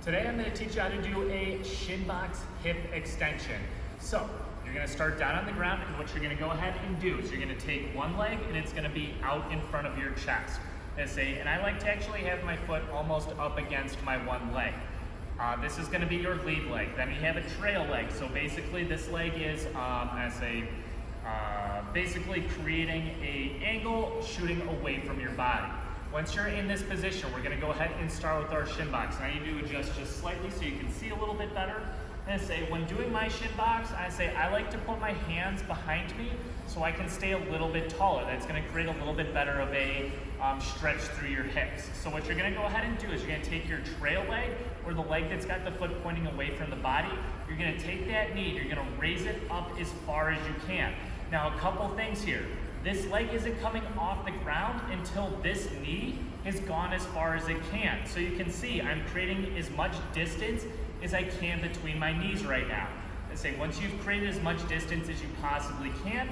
Today I'm going to teach you how to do a Shinbox Hip Extension. So you're going to start down on the ground, and what you're going to go ahead and do is you're going to take one leg and it's going to be out in front of your chest. And I like to actually have my foot almost up against my one leg. This is going to be your lead leg. Then you have a trail leg. So basically this leg is basically creating an angle shooting away from your body. Once you're in this position, we're going to go ahead and start with our shin box. Now you do adjust just slightly so you can see a little bit better. And when doing my shin box, I like to put my hands behind me so I can stay a little bit taller. That's going to create a little bit better of a stretch through your hips. So what you're going to go ahead and do is you're going to take your trail leg, or the leg that's got the foot pointing away from the body. You're going to take that knee, you're going to raise it up as far as you can. Now a couple things here. This leg isn't coming off the ground until this knee has gone as far as it can. So you can see I'm creating as much distance as I can between my knees right now. Once you've created as much distance as you possibly can,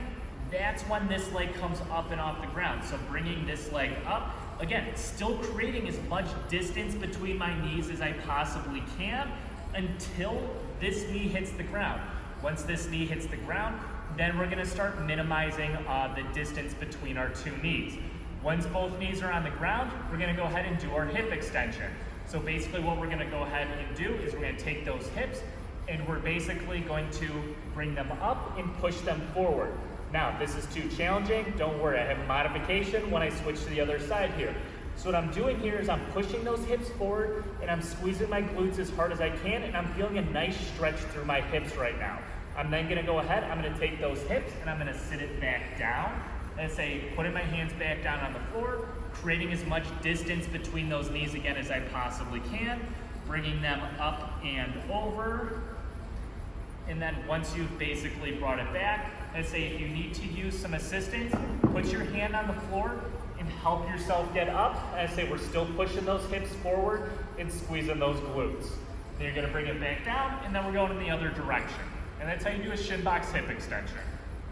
that's when this leg comes up and off the ground. So bringing this leg up, again, still creating as much distance between my knees as I possibly can until this knee hits the ground. Once this knee hits the ground, then we're gonna start minimizing the distance between our two knees. Once both knees are on the ground, we're gonna go ahead and do our hip extension. So basically what we're gonna go ahead and do is we're gonna take those hips and we're basically going to bring them up and push them forward. Now, if this is too challenging, don't worry, I have a modification when I switch to the other side here. So what I'm doing here is I'm pushing those hips forward and I'm squeezing my glutes as hard as I can, and I'm feeling a nice stretch through my hips right now. I'm then gonna go ahead, I'm gonna take those hips and I'm gonna sit it back down and putting my hands back down on the floor, creating as much distance between those knees again as I possibly can, bringing them up and over. And then once you've basically brought it back, if you need to use some assistance, put your hand on the floor and help yourself get up. We're still pushing those hips forward and squeezing those glutes. Then you're gonna bring it back down, and then we're going in the other direction. And that's how you do a Shinbox Hip Extension.